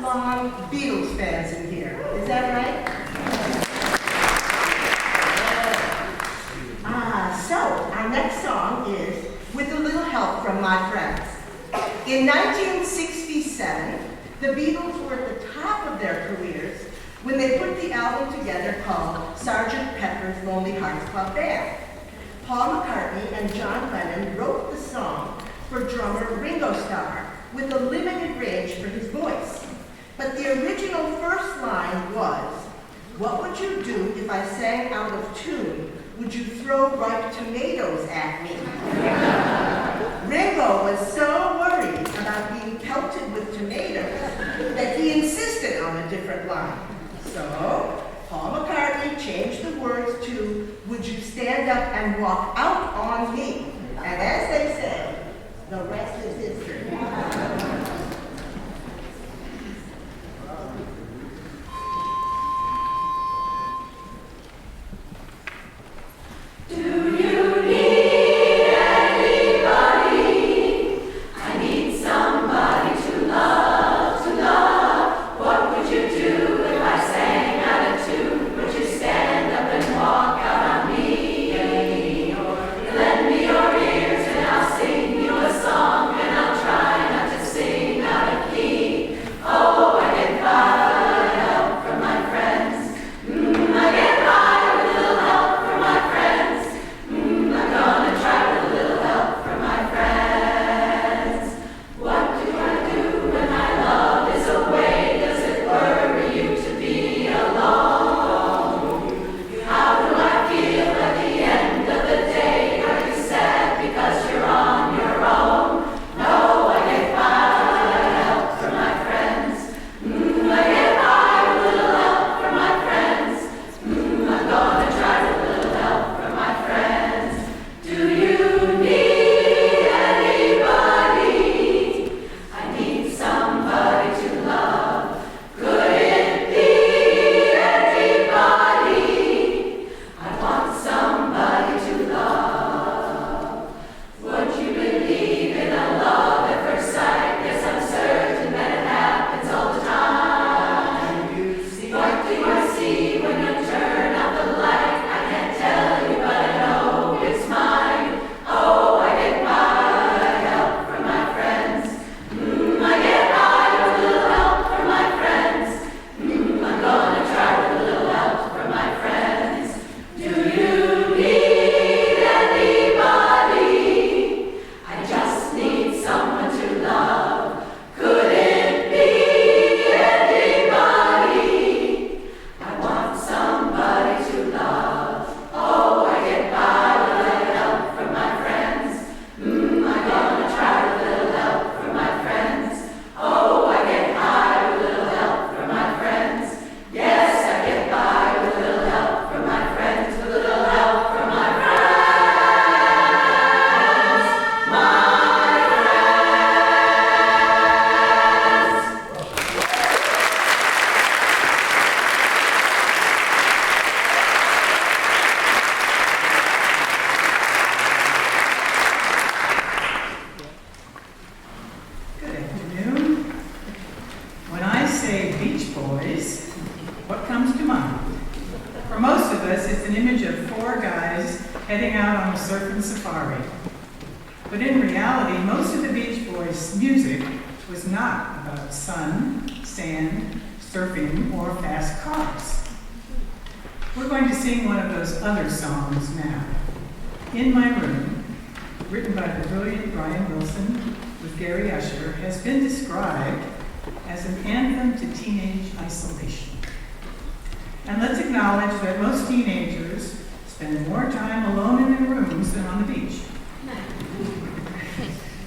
lifelong Beatles fans in here. Is that right? So our next song is With a Little Help from My Friends. In 1967, the Beatles were at the top of their careers when they put the album together called Sgt. Pepper's Lonely Hearts Club Band. Paul McCartney and John Lennon wrote the song for drummer Ringo Starr with a limited range for his voice. But the original first line was, "What would you do if I sang out of tune? Would you throw ripe tomatoes at me?" Ringo was so worried about being pelted with tomatoes that he insisted on a different line. So, Paul McCartney changed the words to, "Would you stand up and walk out on me?" And as they say, the rest is history.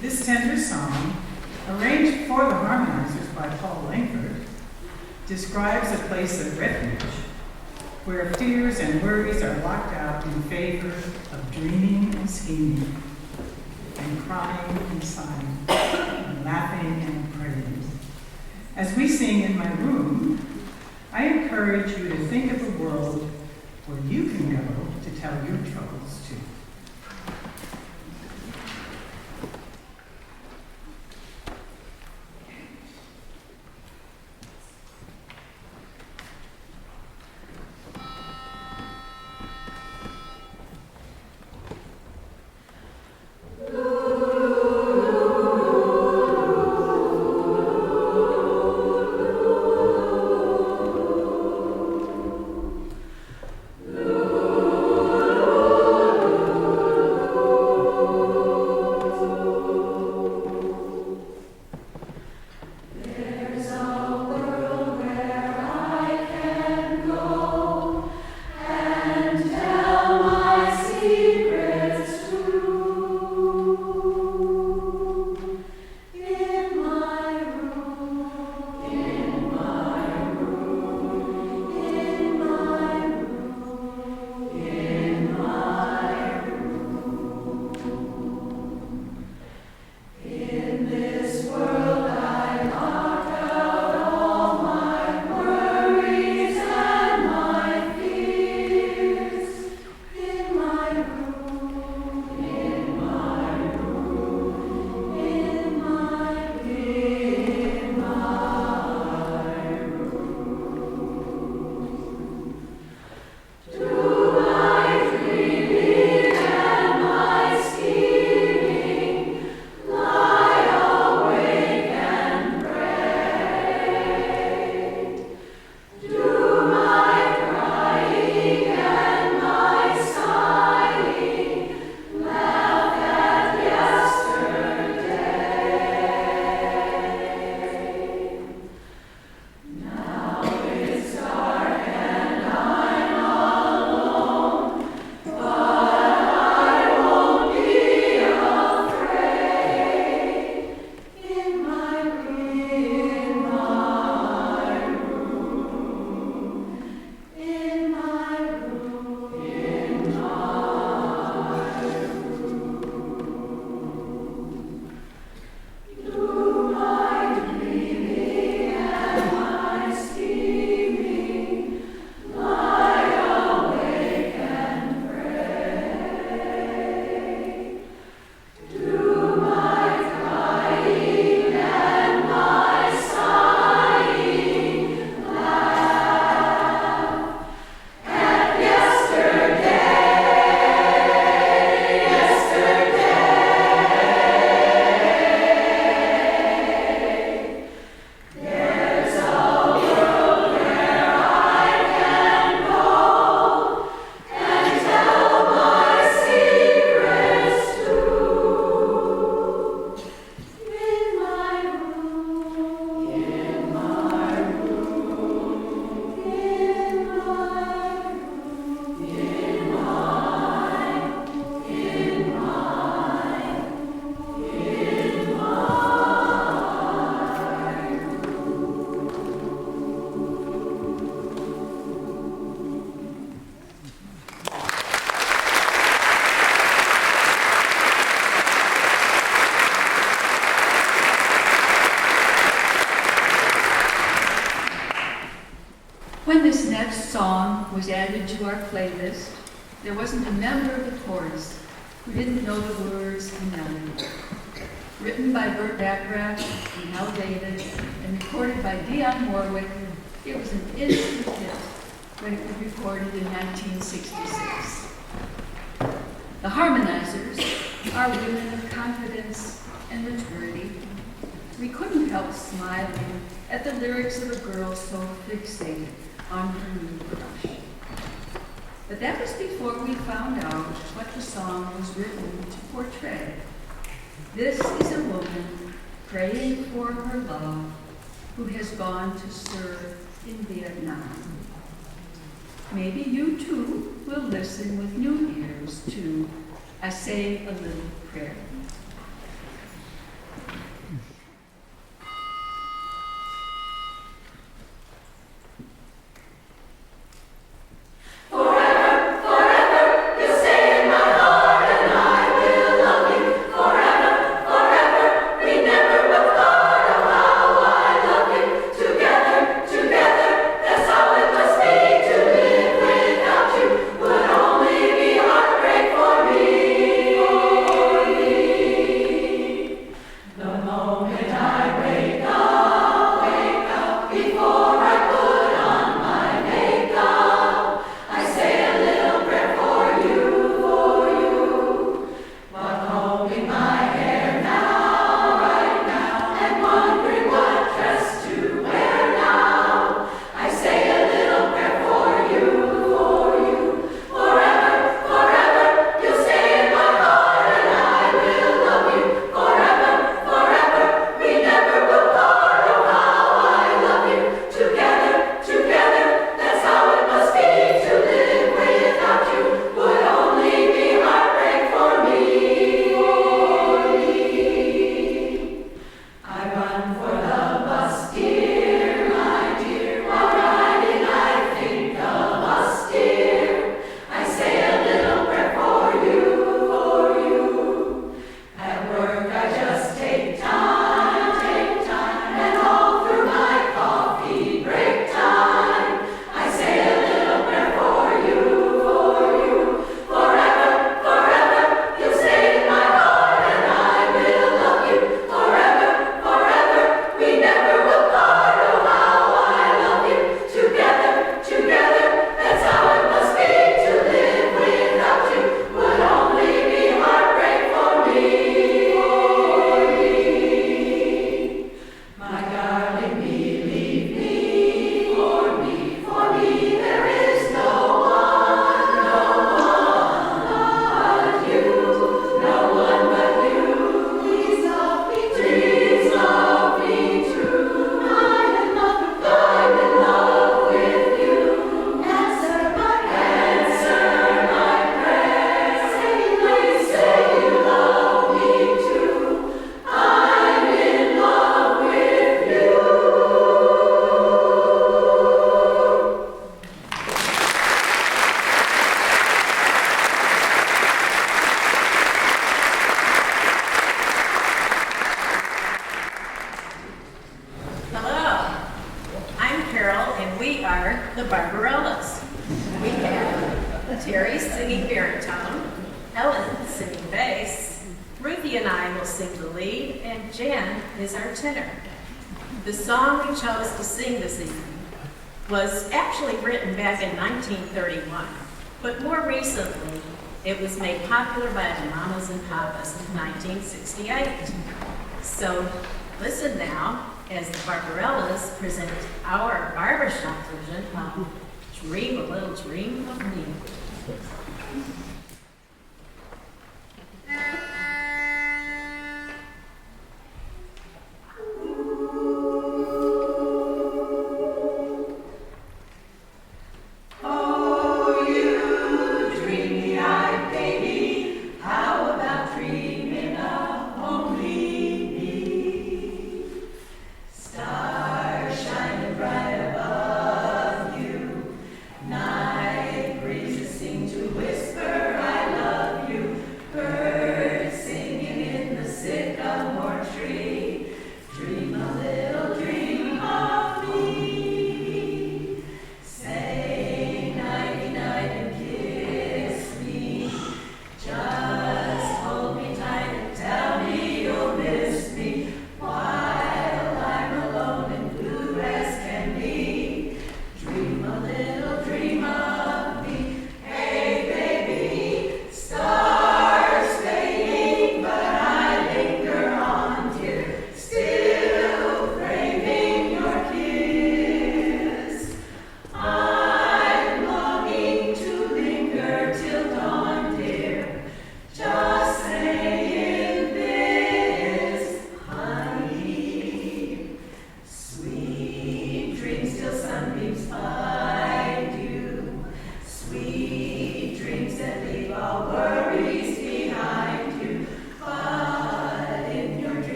This tender song, arranged for the Harmonizers by Langford, describes a place of refuge where fears and worries are locked out in favor of dreaming and scheming, and crying and sighing, and laughing and praying. As we sing In My Room, I encourage you to think of a world where you can go to tell your troubles to. When this next song was added to our playlist, there wasn't a member of the chorus who didn't know the words and melody. Written by Burt Bacharach and Mel David and recorded by Dionne Warwick, it was an instant hit when it was recorded in 1966. The Harmonizers are women of confidence and maturity. We couldn't help smiling at the lyrics of a girl so fixated on her new crush. But that was before we found out what the song was written to portray. This is a woman praying for her love who has gone to serve in Vietnam. Maybe you too will listen with new ears to I Say a Little Prayer. The song we chose to sing this evening was actually written back in 1931, but more recently it was made popular by the Mamas and Papas in 1968. So listen now as the Barbarellas present our barbershop version of Dream a Little Dream of Me. Night breezes seem to whisper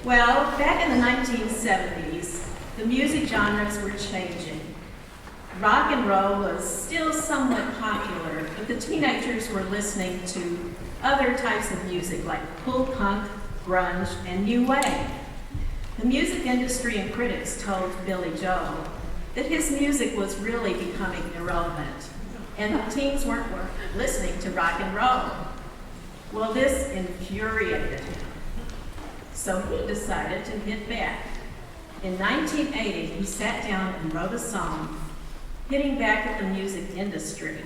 Well, back in the 1970s, the music genres were changing. Rock and roll was still somewhat popular, but the teenagers were listening to other types of music like cool punk, grunge, and new wave. The music industry and critics told Billy Joel that his music was really becoming irrelevant, and the teens weren't listening to rock and roll. Well, this infuriated him, so he decided to hit back. In 1980, he sat down and wrote a song hitting back at the music industry.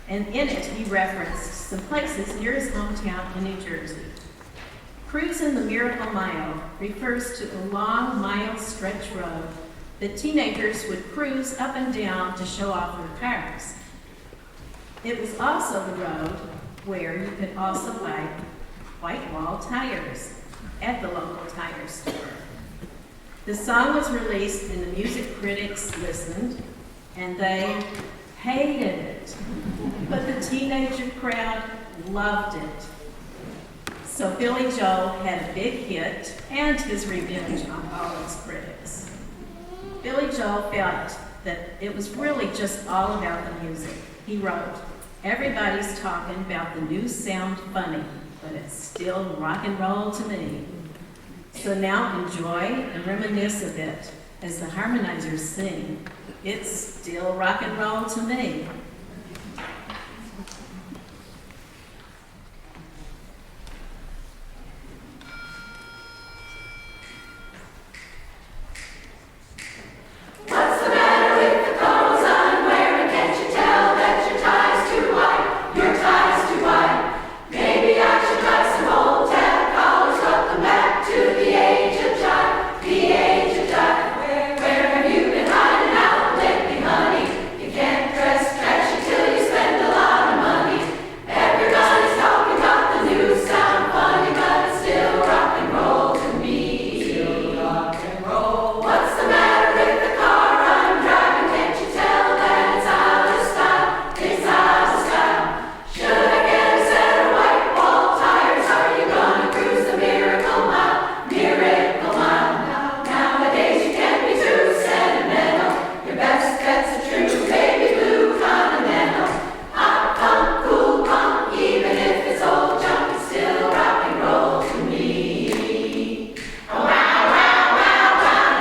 And in it, he referenced some places near his hometown in New Jersey. Cruising the Miracle Mile refers to a long mile stretch road that teenagers would cruise up and down to show off their cars. It was also the road where you could also buy white wall tires at the local tire store. The song was released and the music critics listened, and they hated it. But the teenager crowd loved it. So Billy Joel had a big hit and his revenge on all his critics. Billy Joel felt that it was really just all about the music. He wrote, "Everybody's talking about the new sound funny, but it's still rock and roll to me." So now enjoy and reminisce a bit as the Harmonizers sing, "It's still rock and roll to me." What's the matter with the clothes I'm wearing? Can't you tell that your tie's too wide? Your tie's too wide. Maybe I should try some old tab collars, cut them back to the age of jive, the age of jive. Where have you been hiding out lately, honey? You can't dress trashy till you spend a lot of money. Everybody's talking about the new sound funny, but it's still rock and roll to me. Still rock and roll. What's the matter with the car I'm driving? Can't you tell that it's out of style? It's out of style. Should I get a set of white wall tires? Are you gonna cruise the Miracle Mile? Miracle Mile. Nowadays you can't be too sentimental. Your best bet's a true baby blue Continental. Hot punk, cool punk, even if it's old junk, it's still rock and roll to me. Oh, wow, wow, wow, wow.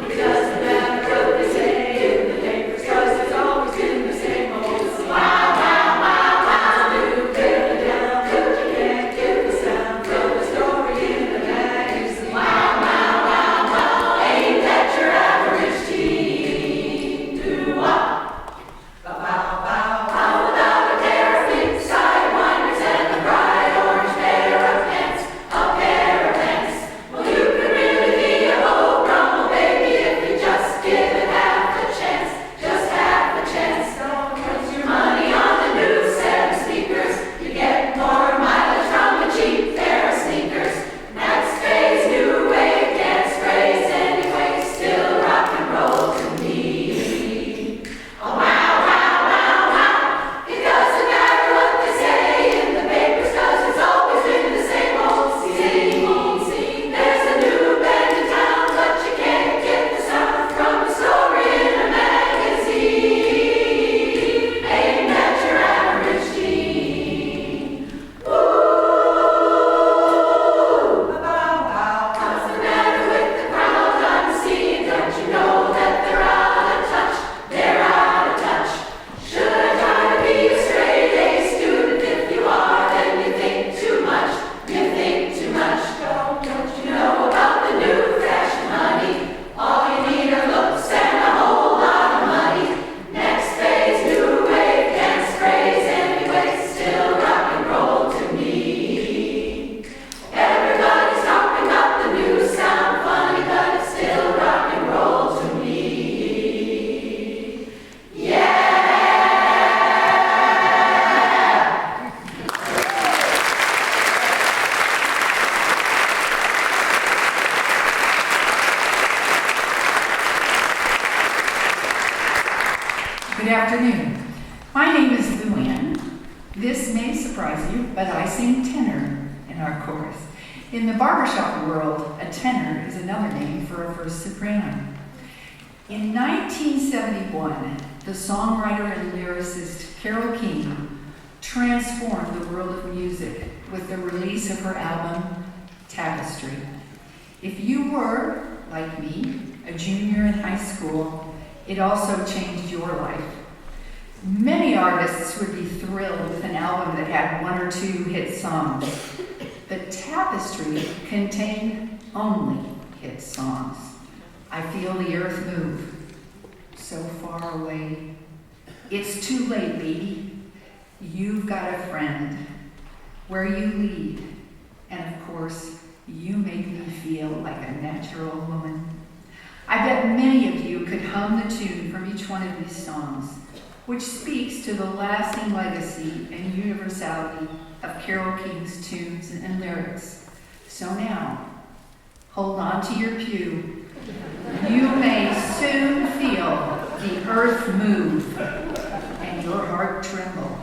It doesn't matter what they say in the papers, 'cause it's always been the same old song. Wow, wow, wow, wow. New Philadelphia, you can't get the sound from the story in the magazine. Wow, wow, wow, wow. Ain't that your average teen? Do-wop. Bow, bow, bow. How about a pair of pink sidewinders and a bright orange pair of pants? A pair of pants. Well, you could really be a whole rumble, baby, if you just give it half a chance. Just half a chance. Don't put your money on the new set of speakers. You get more mileage from a cheap pair of sneakers. Next phase, new wave dance craze. Anyway, still rock and roll to me. Oh, wow, wow, wow, wow. It doesn't matter what they say in the papers, 'cause it's always been the same old scene. There's a new band in town, but you can't get the sound from a story in a magazine. Ain't that your average teen? Ooh, bow, bow. What's the matter with the crowd I'm seeing? Don't you know that they're out of touch? They're out of touch. Should I try to be a straight A student? If you are, then you think too much. You think too much. Don't you know about the new fashion, honey? All you need are looks and a whole lot of money. Next phase, new wave dance craze. Anyway, still rock and roll to me. Everybody's talking about the new sound funny, but it's still rock and roll to me. Yeah. Good afternoon. My name is Luann. This may surprise you, but I sing tenor in our chorus. In the barbershop world, a tenor for a first soprano. In 1971, the songwriter and lyricist Carole King transformed the world of music with the release of her album, Tapestry. If you were, like me, a junior in high school, it also changed your life. Many artists would be thrilled with an album that had 1 or 2 hit songs, but Tapestry contained only hit songs. I feel the earth move, so far away. It's too late, baby. You've got a friend. Where you lead, and of course, you make me feel like a natural woman. I bet many of you could hum the tune from each one of these songs, which speaks to the lasting legacy and universality of Carole King's tunes and lyrics. So now, hold on to your pew. You may soon feel the earth move and your heart tremble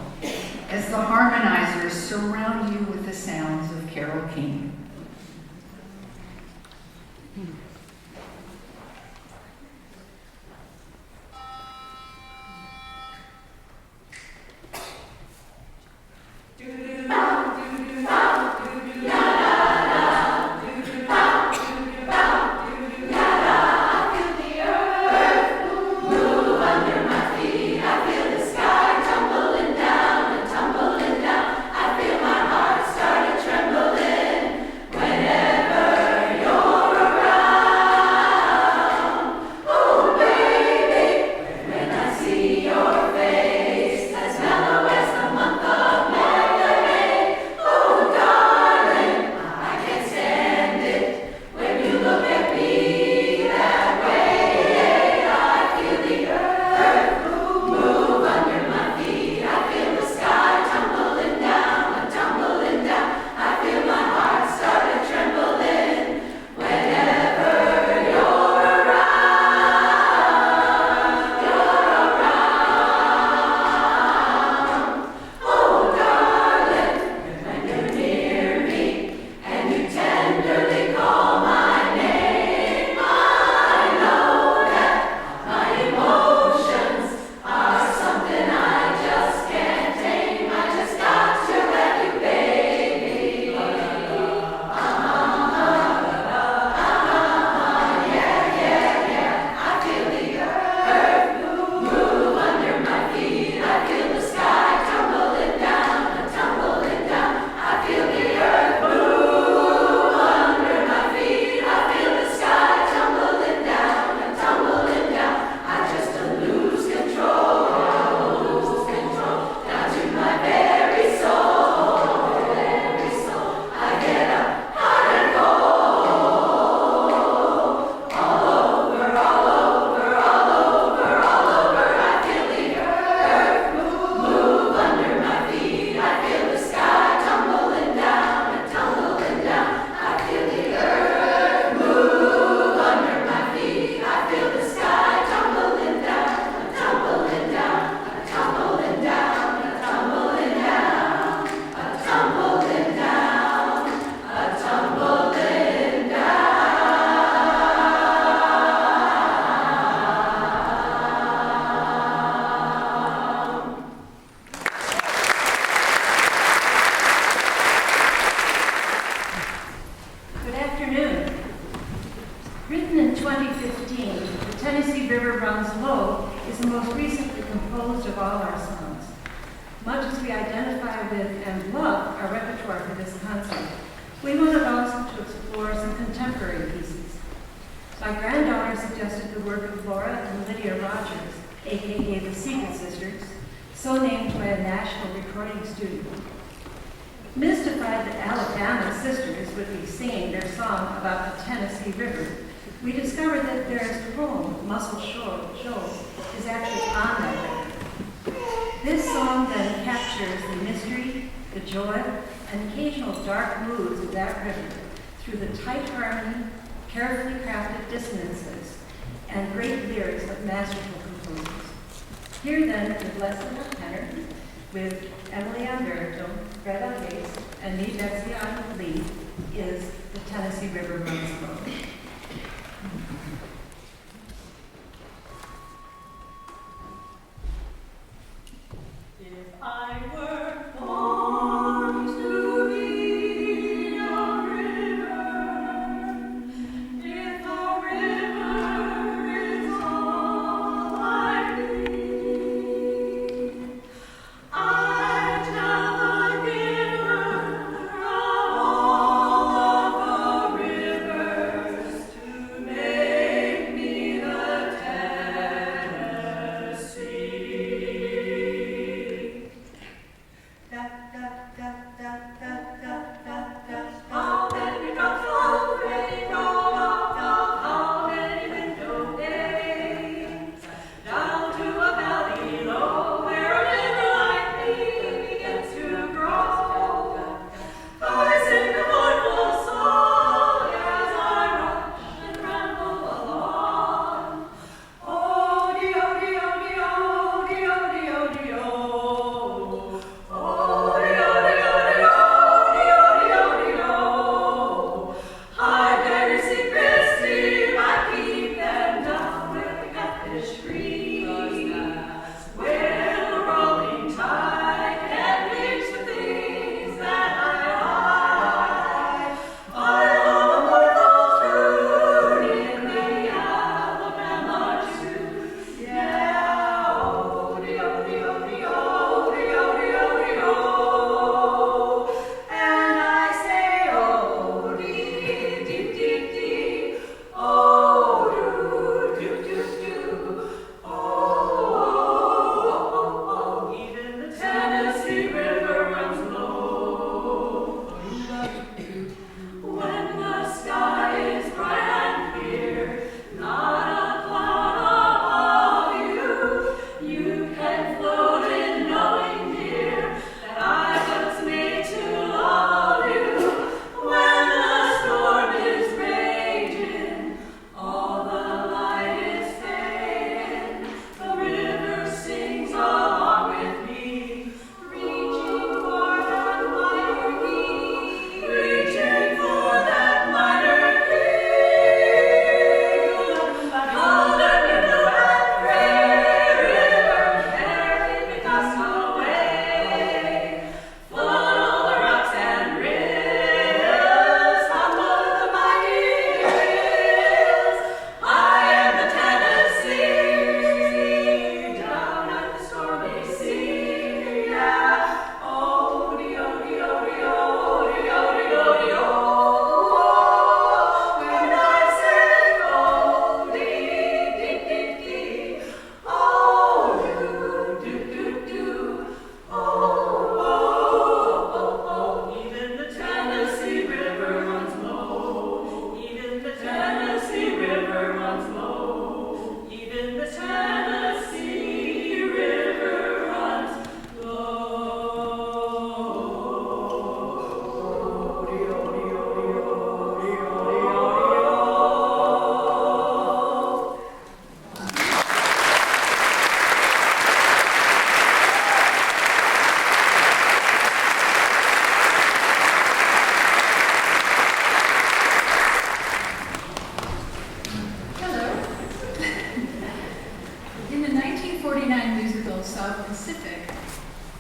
as the Harmonizers surround you with the sounds of Carole King. Mystified that Alabama sisters would be singing their song about the Tennessee River, we discovered that their poem, Muscle Shoals, is actually on that river. This song then captures the mystery, the joy, and occasional dark moods of that river through the tight harmony, carefully crafted dissonances, and great lyrics of masterful composers. Here then is Leslie on tenor, with Emily on baritone, Fred on bass, and me, Betsy, on lead, is The Tennessee River Runs Low.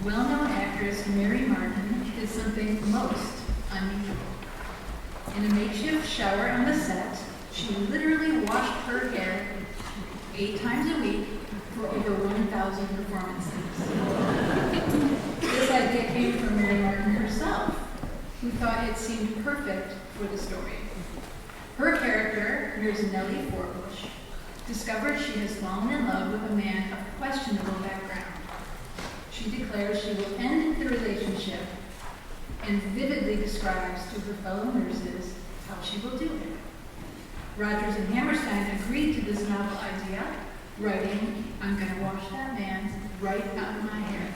well-known actress Mary Martin did something most unusual. In a makeshift shower on the set, she literally washed her hair 8 times a week for over 1,000 performances. This idea came from Mary Martin herself, who thought it seemed perfect for the story. Her character, Nurse Nellie Forbush, discovers she has fallen in love with a man of questionable background. She declares she will end the relationship and vividly describes to her fellow nurses how she will do it. Rogers and Hammerstein agreed to this novel idea, writing, "I'm going to wash that man right out of my hair."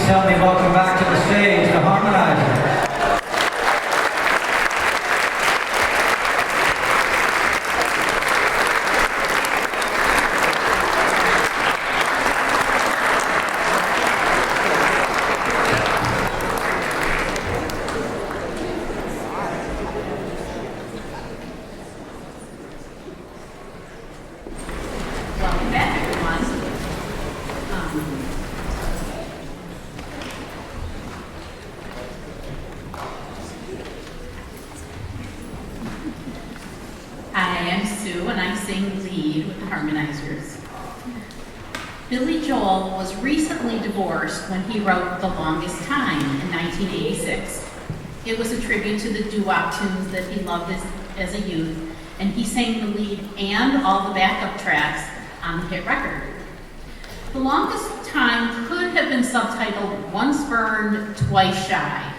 help me welcome back to the stage the Harmonizers. Welcome back, everyone. I am Sue, and I sing lead with the Harmonizers. Billy Joel was recently divorced when he wrote The Longest Time in 1986. It was a tribute to the doo-wop tunes that he loved as a youth, and he sang the lead and all the backup tracks on the hit record. The Longest Time could have been subtitled Once Burned, Twice Shy,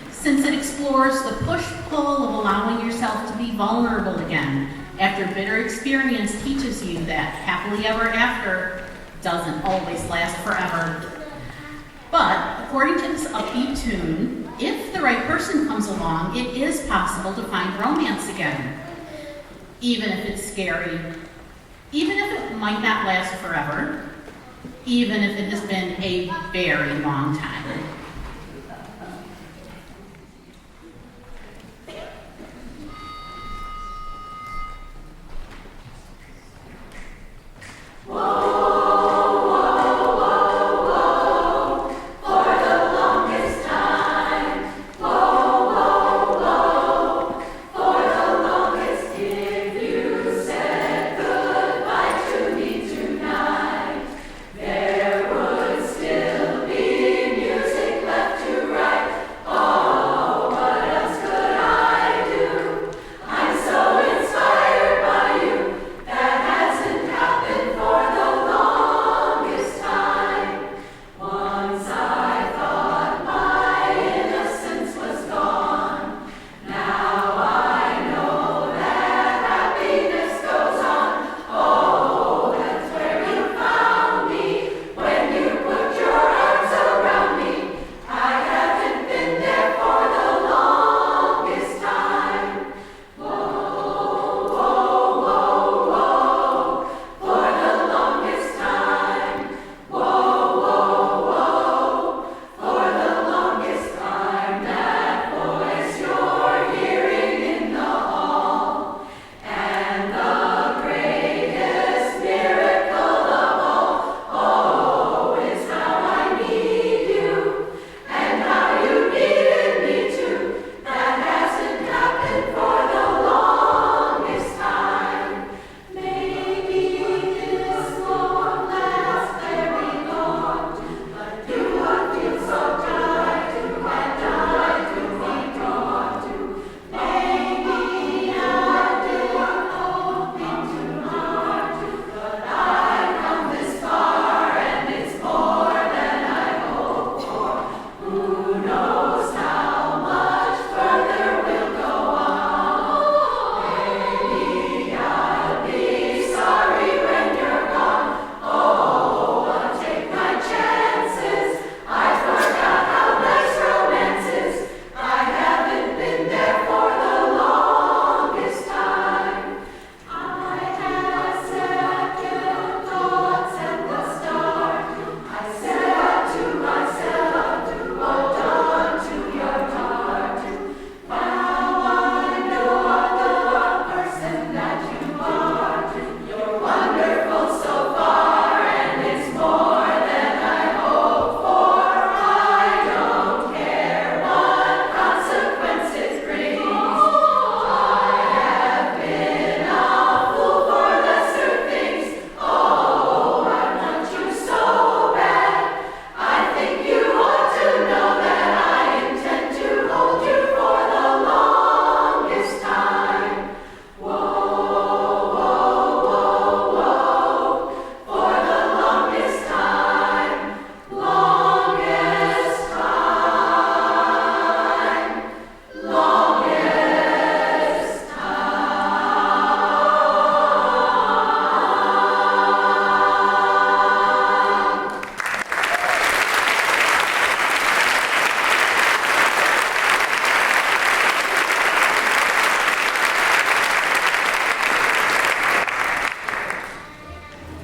since it explores the push-pull of allowing yourself to be vulnerable again after bitter experience teaches you that happily ever after doesn't always last forever. But according to this upbeat tune, if the right person comes along, it is possible to find romance again, even if it's scary, even if it might not last forever, even if it has been a very long time.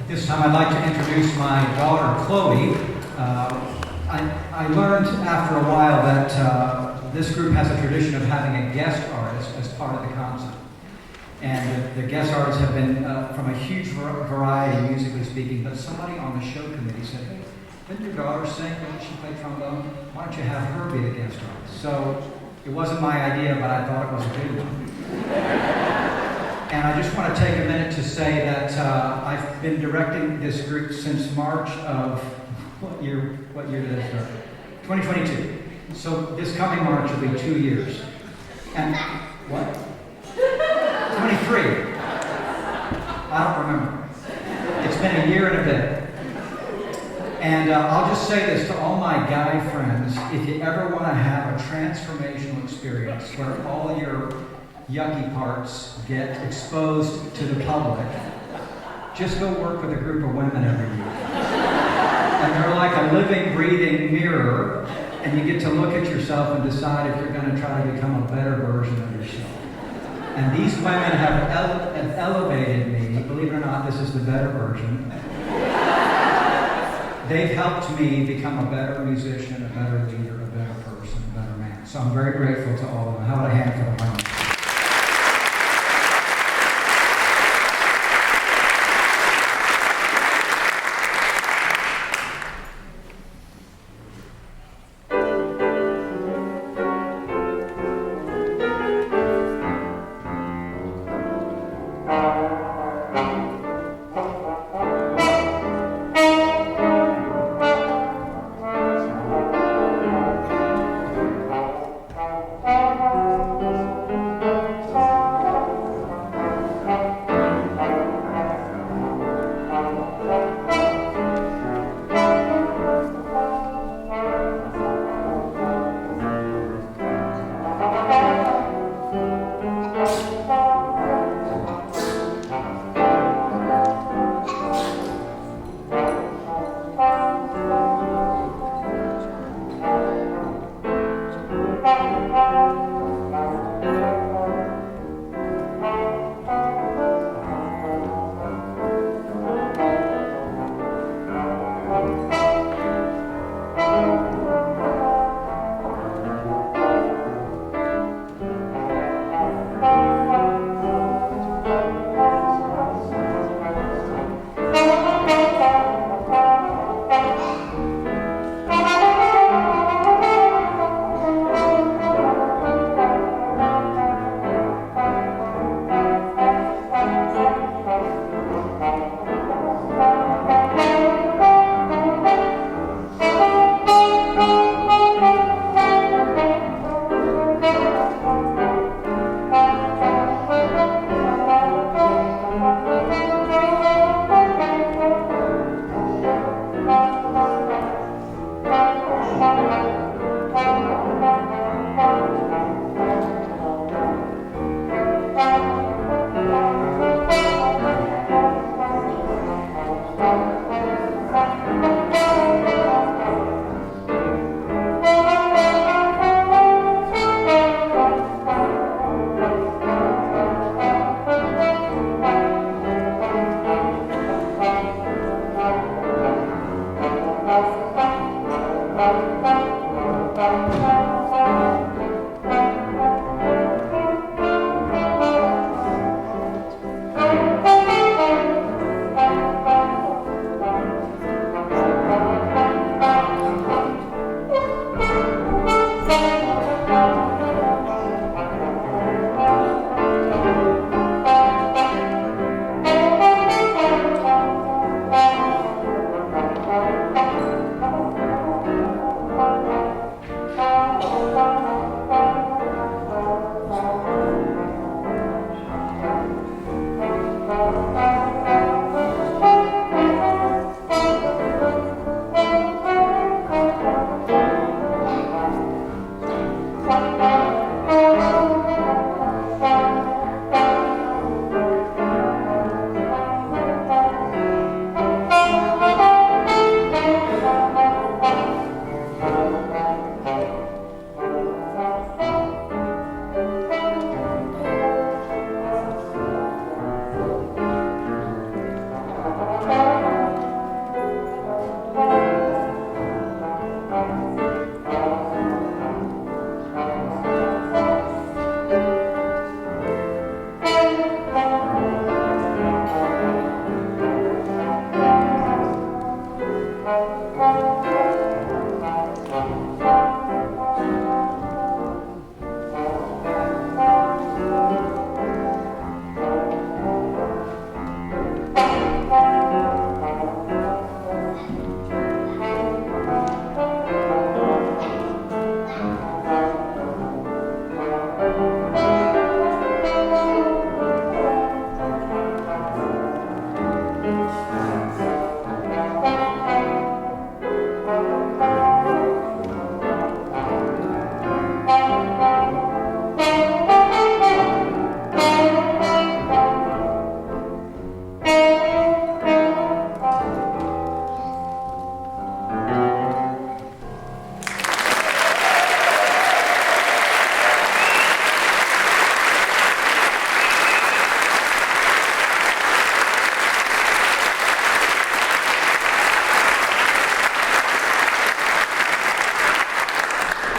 This time I'd like to introduce my daughter, Chloe. I learned after a while that this group has a tradition of having a guest artist as part of the concert. And the guest artists have been from a huge variety, musically speaking, but somebody on the show committee said, hey, didn't your daughter sing? Didn't she play trombone? Why don't you have her be the guest artist? So it wasn't my idea, but I thought it was a good one. And I just want to take a minute to say that I've been directing this group since March of, what year did it start? 2022. So this coming March will be 2 years. And, what? 23. I don't remember. It's been a year and a bit. And I'll just say this to all my guy friends, if you ever want to have a transformational experience where all your yucky parts get exposed to the public, just go work with a group of women every week. And they're like a living, breathing mirror, and you get to look at yourself and decide if you're going to try to become a better version of yourself. And these women have elevated me. Believe it or not, this is the better version. They've helped me become a better musician, a better leader, a better person, a better man. So I'm very grateful to all of them. How about a hand for the women? I'd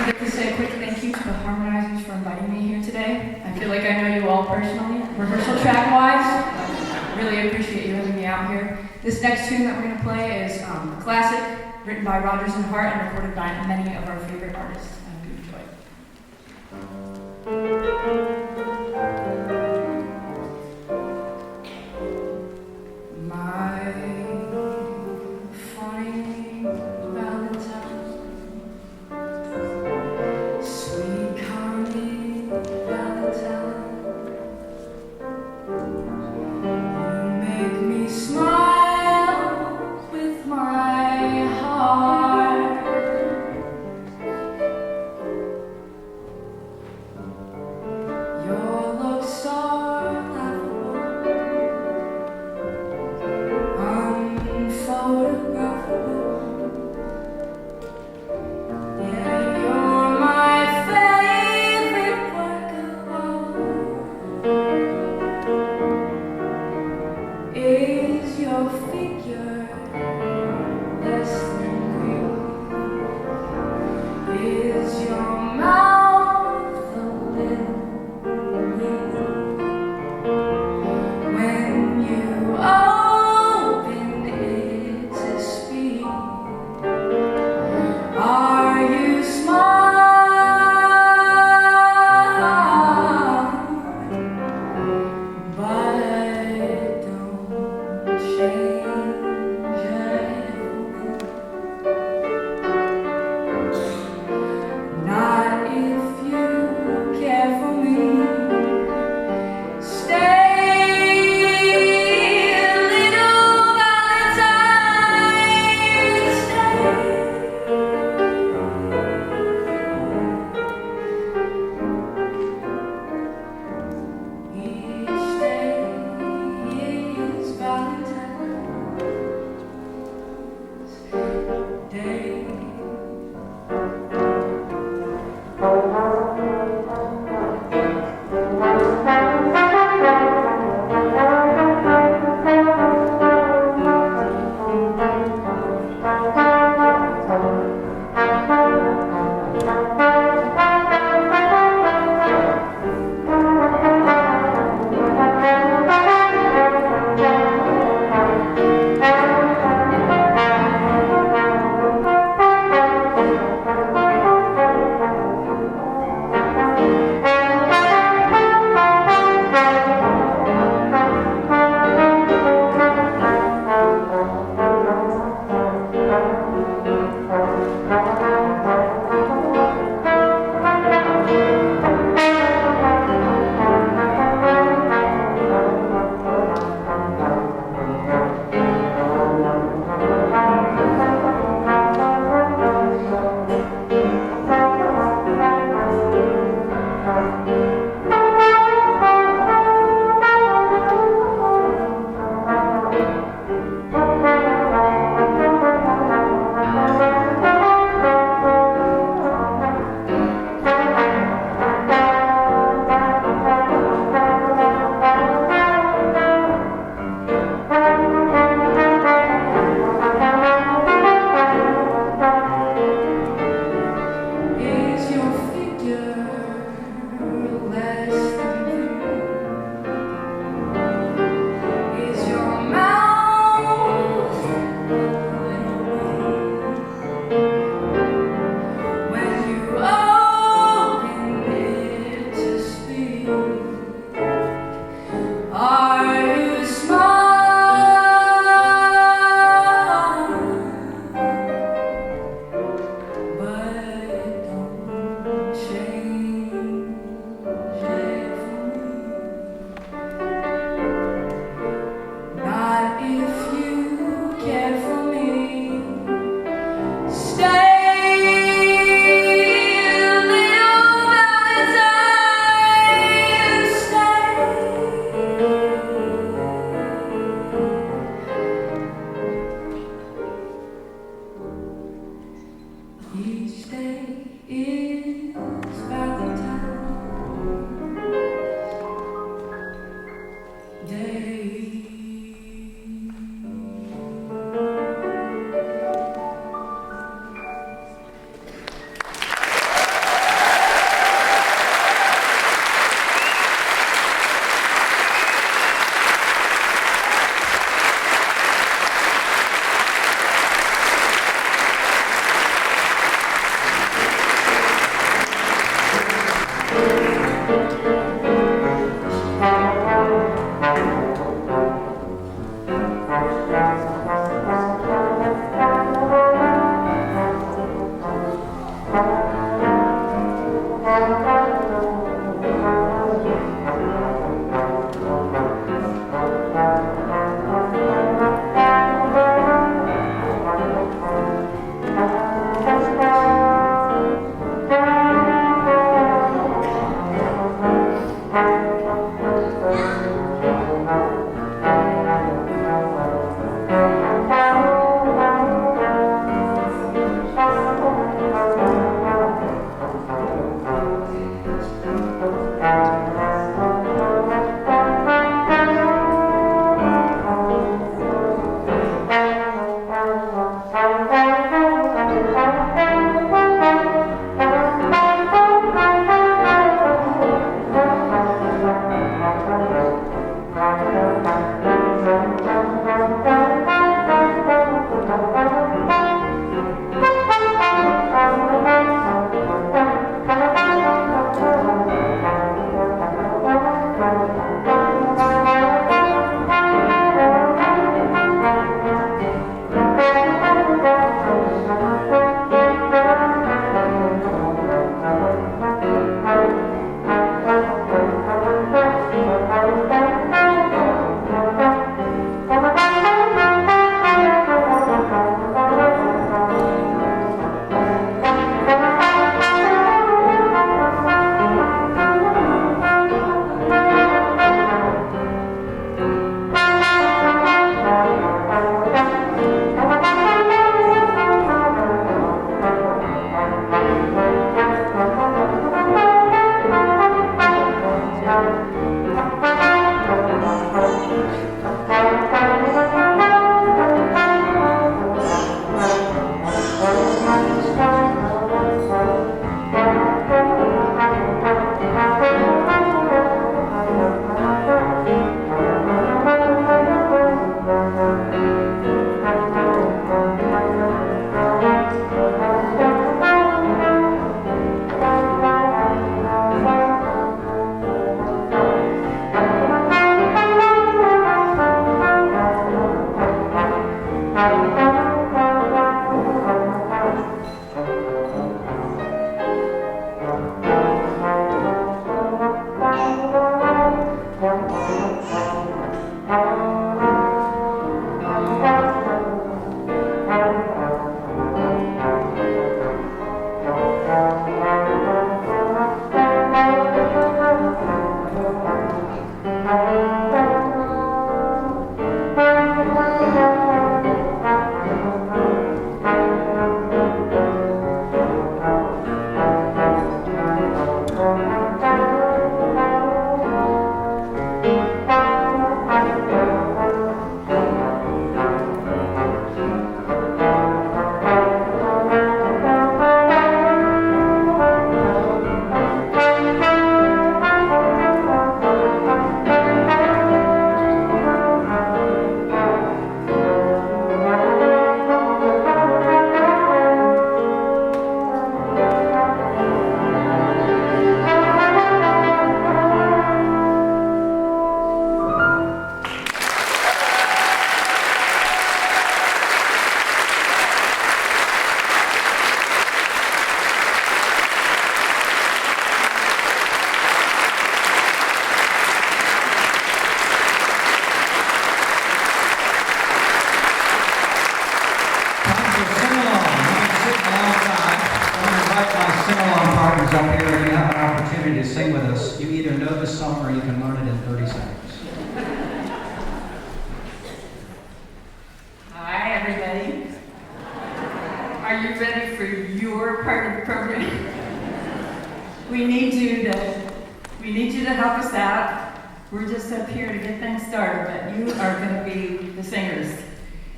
like to say a quick thank you to the Harmonizers for inviting me here today. I feel like I know you all personally, rehearsal track-wise. Really appreciate you having me out here. This next tune that we're going to play is a classic written by Rodgers and Hart and recorded by many of our favorite artists. I hope you enjoy it. My funny Valentine, sweet Connie Valentine, you make me smile with my heart. Your looks are laughable, unphotographable. Yeah, you're my favorite work of art. Is your figure less than real? Is your mouth a little weak? When you open it to speak, are you smart? But don't change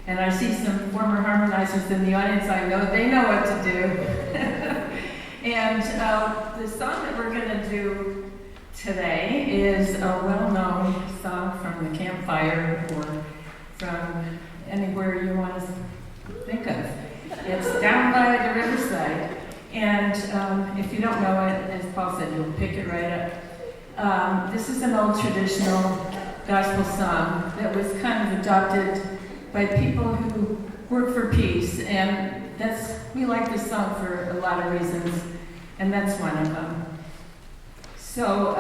And I see some former Harmonizers in the audience. I know they know what to do. And the song that we're going to do today is a well-known song from the campfire or from anywhere you want to think of. It's Down by the Riverside. And if you don't know it, as Paul said, you'll pick it right up. This is an old traditional gospel song that was kind of adopted by people who work for peace, and we like this song for a lot of reasons, and that's one of them. So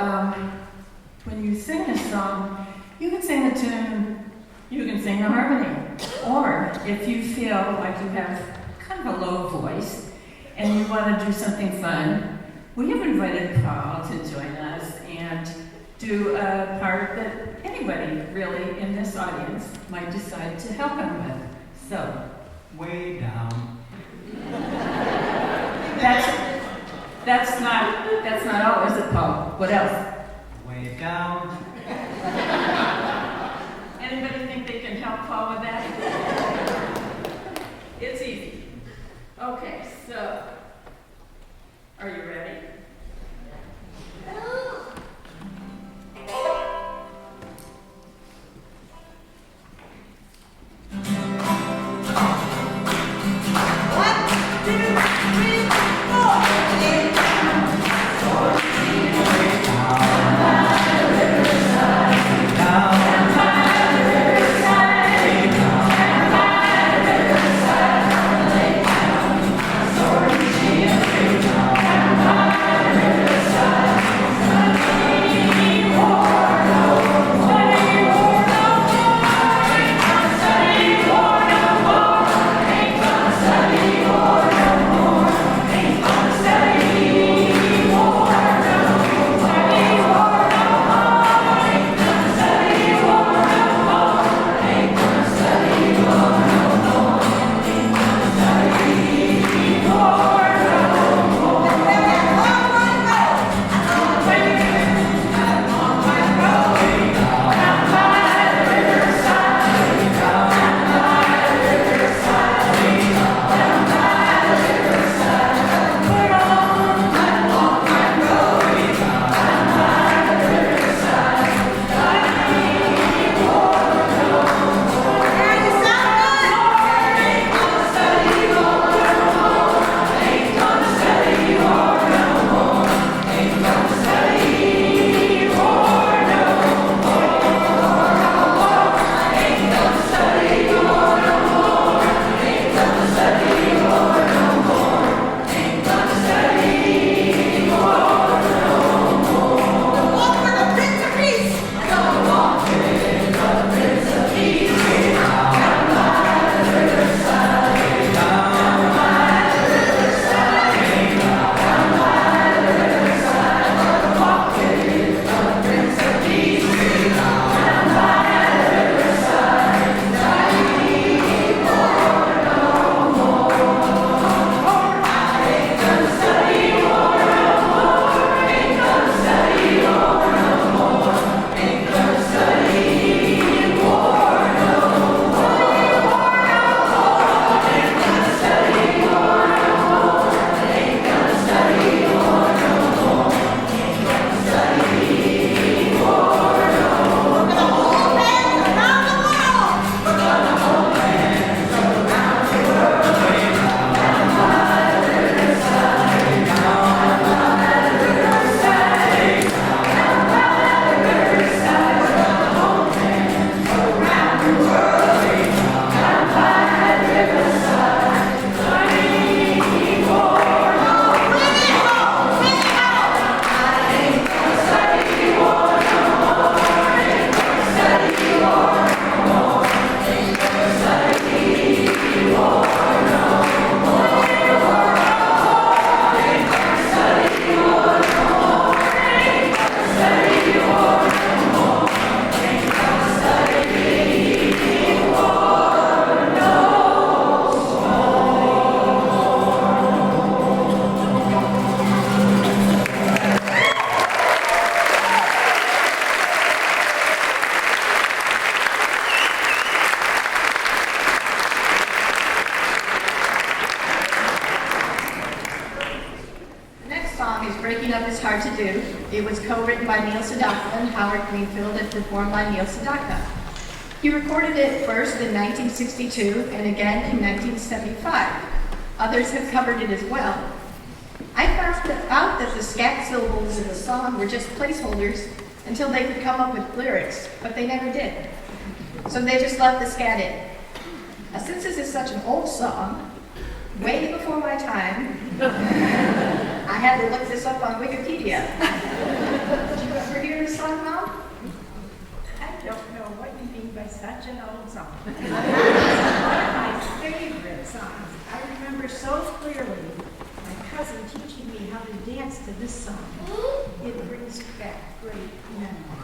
when you sing this song, you can sing the tune, you can sing the harmony, or if you feel like you have kind of a low voice and you want to do something fun, we have invited Paul to join us and do a part that anybody really in this audience might decide to help him with. So, way down. That's not all, is it, Paul? What else? Way down. Anybody think they can help Paul with that? It's easy. Okay, so are you ready? Down Hard to Do. It was co-written by Neil Sedaka and Howard Greenfield and performed by Neil Sedaka. He recorded it first in 1962 and again in 1975. Others have covered it as well. I found out that the scat syllables in the song were just placeholders until they could come up with lyrics, but they never did. So they just left the scat in. Now, since this is such an old song, way before my time, I had to look this up on Wikipedia. Did you ever hear this song, Mom? I don't know what you mean by such an old song. It's one of my favorite songs. I remember so clearly my cousin teaching me how to dance to this song. It brings back great memories.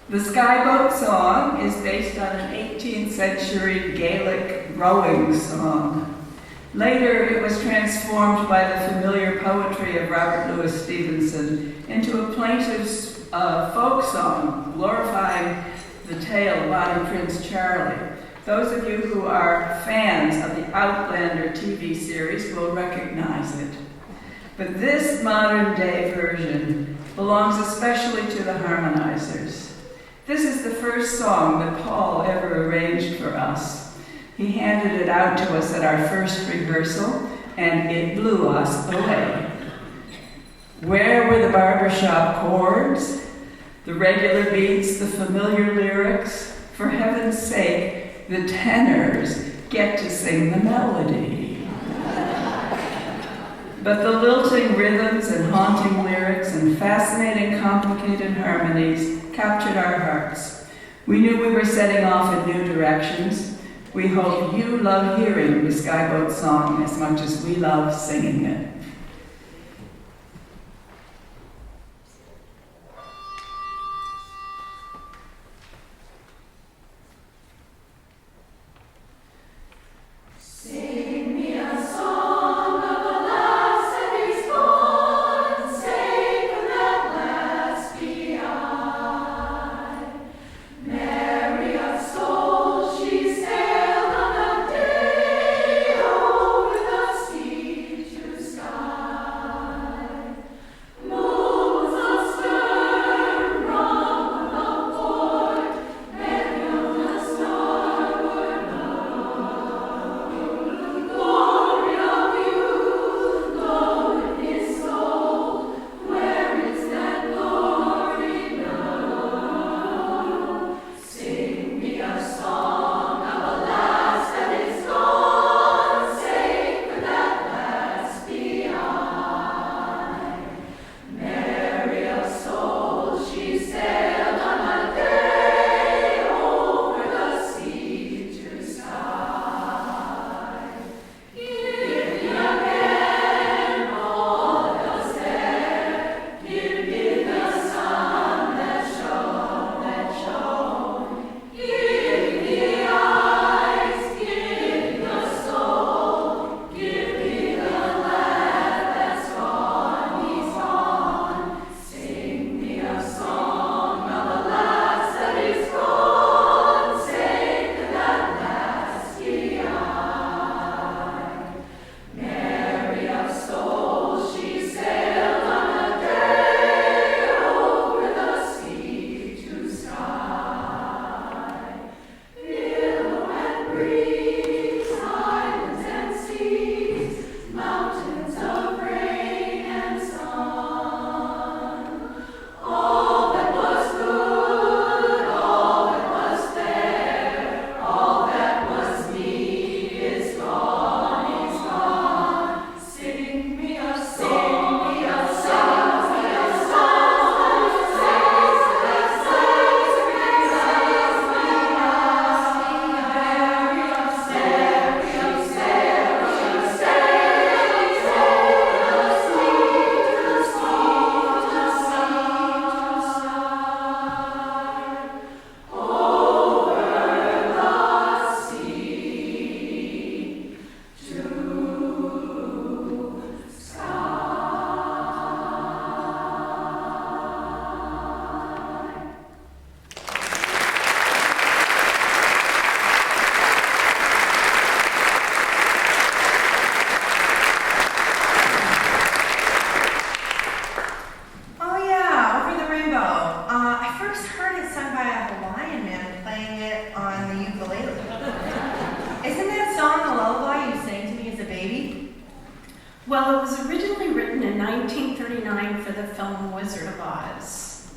The Skye boat song is based on an 18th century Gaelic rowing song. Later, it was transformed by the familiar poetry of Robert Louis Stevenson into a plaintive folk song glorifying the tale of Bonnie Prince Charlie. Those of you who are fans of the Outlander TV series will recognize it. But this modern-day version belongs especially to the Harmonizers. This is the first song that Paul ever arranged for us. He handed it out to us at our first rehearsal, and it blew us away. Where were the barbershop chords, the regular beats, the familiar lyrics? For heaven's sake, the tenors get to sing the melody. But the lilting rhythms and haunting lyrics and fascinating, complicated harmonies captured our hearts. We knew we were setting off in new directions. We hope you love hearing the Skye boat song as much as we love singing it. Sea Well, it was originally written in 1939 for the film Wizard of Oz.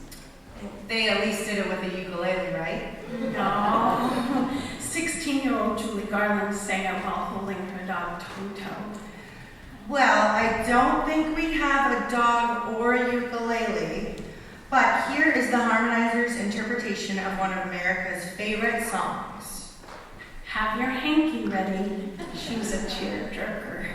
They at least did it with a ukulele, right? No. 16-year-old Julie Garland sang it while holding her dog Toto. Well, I don't think we have a dog or a ukulele, but here is the Harmonizers' interpretation of one of America's favorite songs. Have your hanky ready, she's a tearjerker.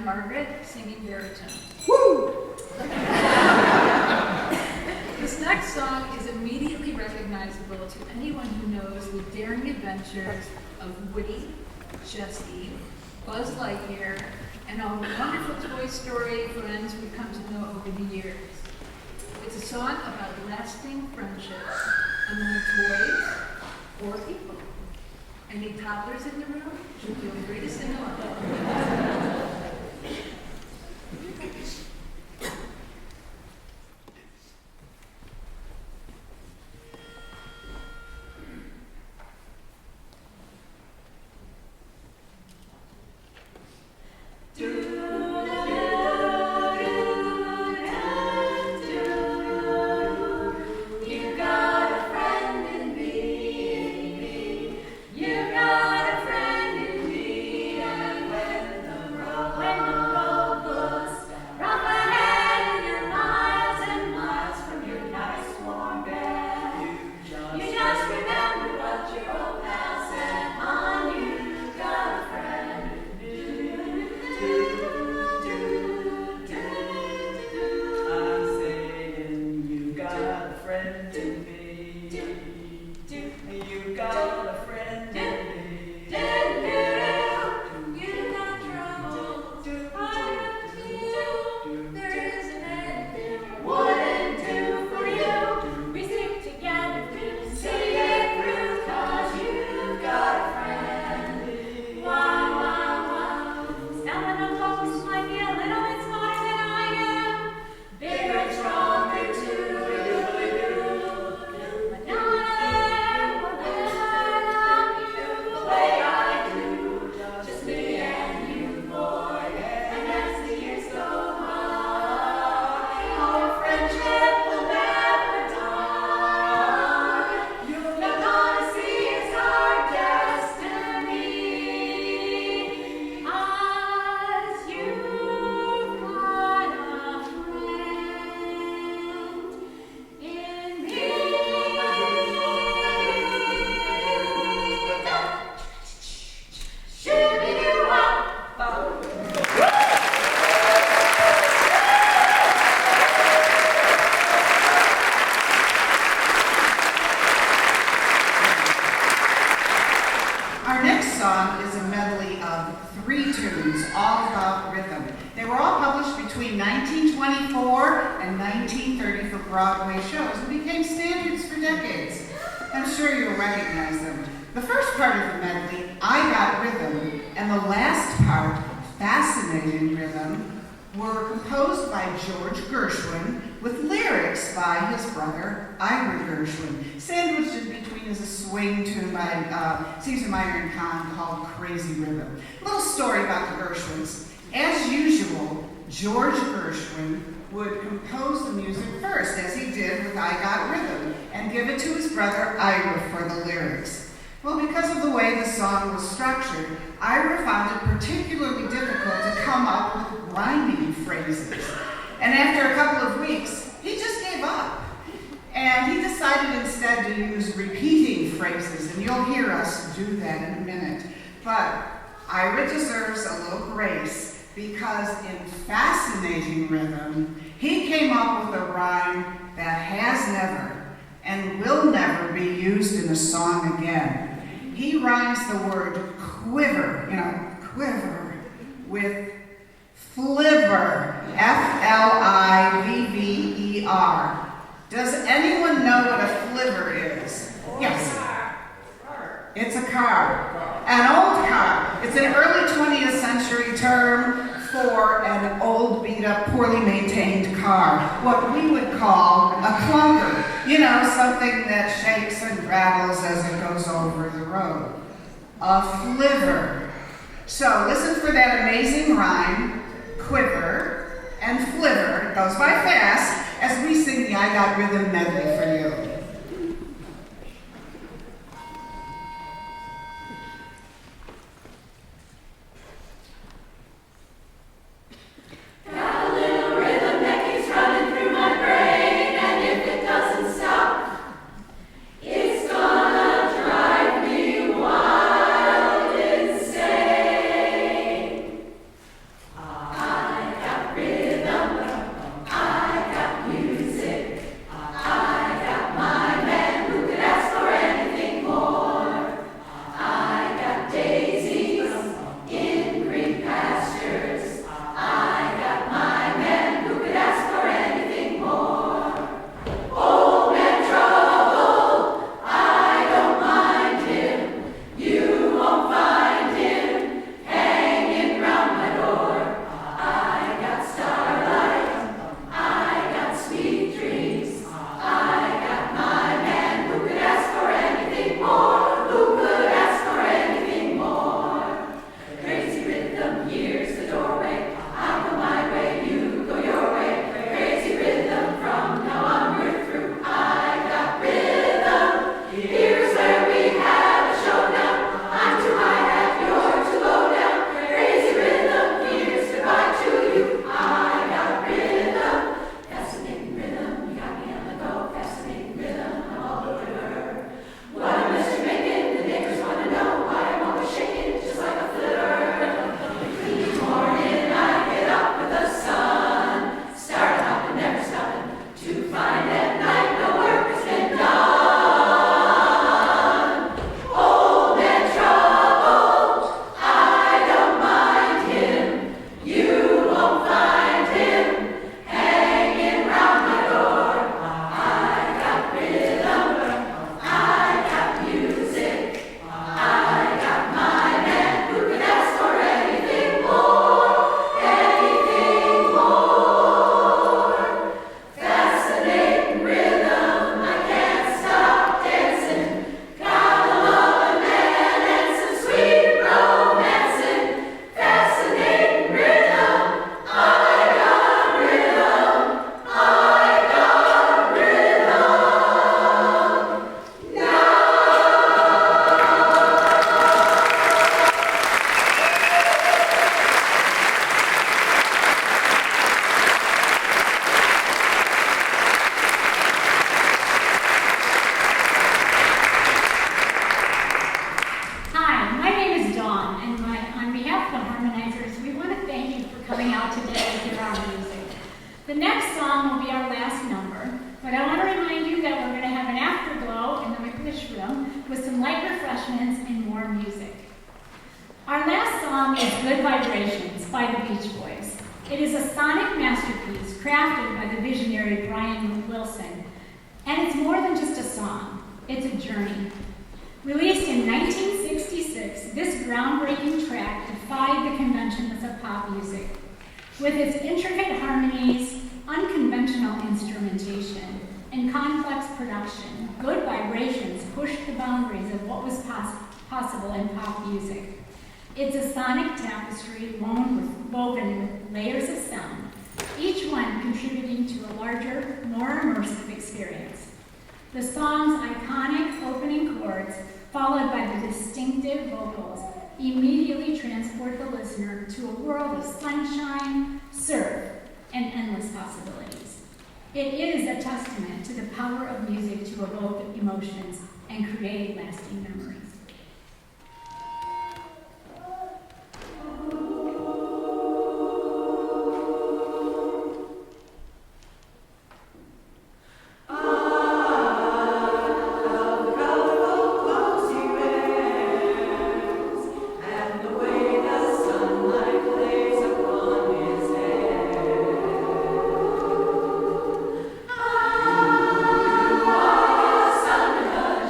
Margaret singing baritone. Woo! This next song is immediately recognizable to anyone who knows the daring adventures of Woody, Jessie, Buzz Lightyear, and all the wonderful Toy Story friends we've come to know over the years. It's a song about lasting friendships among toys or people. Any toddlers in the room? Feel free to sing along. You got a friend in me. You got 1924 and 1930 for Broadway shows and became standards for decades. I'm sure you'll recognize them. The first part of the medley, I Got Rhythm, and the last part, Fascinating Rhythm, were composed by George Gershwin with lyrics by his brother, Ira Gershwin. Sandwiched in between is a swing tune by Caesar Meyer and Kahn called Crazy Rhythm. Little story about the Gershwins. As usual, George Gershwin would compose the music first, as he did with I Got Rhythm, and give it to his brother Ira for the lyrics. Well, because of the way the song was structured, Ira found it particularly difficult to come up with rhyming phrases. And after a couple of weeks, he just gave up. And he decided instead to use repeating phrases, and you'll hear us do that in a minute. But Ira deserves a little grace, because in Fascinating Rhythm, he came up with a rhyme that has never and will never be used in a song again. He rhymes the word quiver, quiver, with flivver, F-L-I-V-V-E-R. Does anyone know what a flivver is? Yes. It's a car, an old car. It's an early 20th century term for an old, beat-up, poorly maintained car, what we would call a clunker. Something that shakes and rattles as it goes over the road. A flivver. So listen for that amazing rhyme, quiver and flivver. It goes by fast as we sing the I Got Rhythm medley for you. The next song will be our last number, but I want to remind you that we're going to have an afterglow in the McNish room with some light refreshments and more music. Our last song is Good Vibrations by the Beach Boys. It is a sonic masterpiece crafted by the visionary Brian Wilson, and it's more than just a song, it's a journey. Released in 1966, this groundbreaking track defied the conventions of pop music. With its intricate harmonies, unconventional instrumentation, and complex production, Good Vibrations pushed the boundaries of what was possible in pop music. It's a sonic tapestry woven with layers of sound, each one contributing to a larger, more immersive experience. The song's iconic opening chords, followed by the distinctive vocals, immediately transport the listener to a world of sunshine, surf, and endless possibilities. It is a testament to the power of music to evoke emotions and create lasting memories.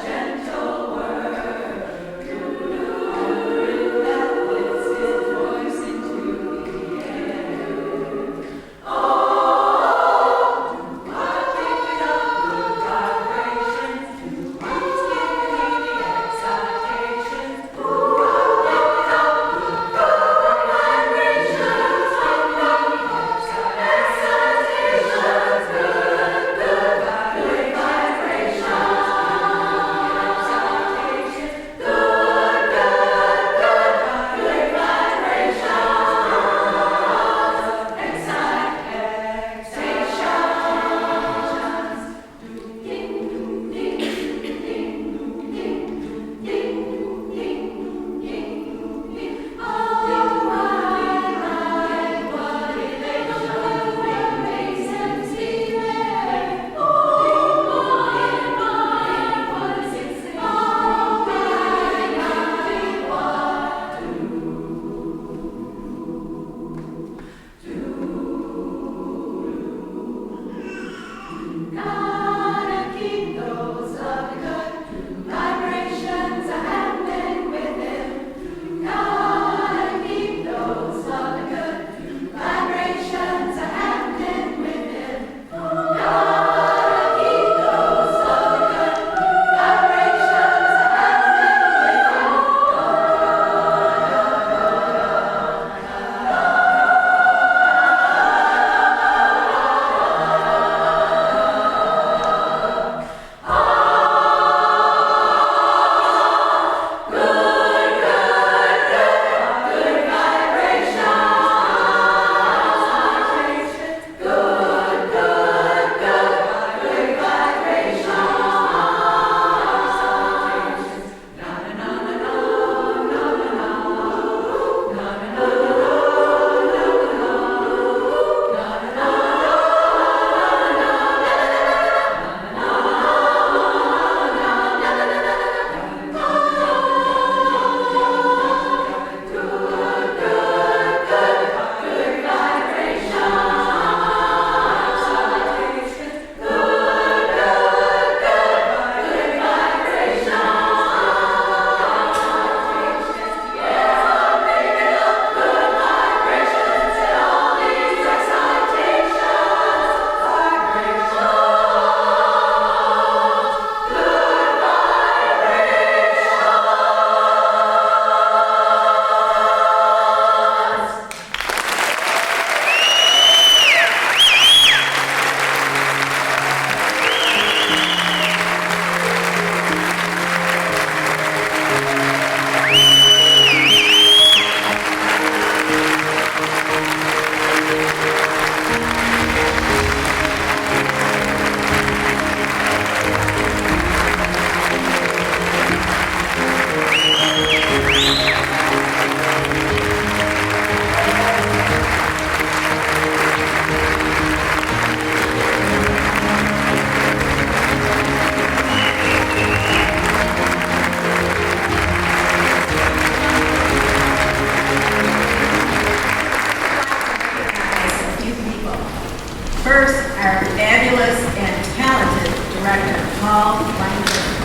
Gentle word. our fabulous and talented director, Paul Langford.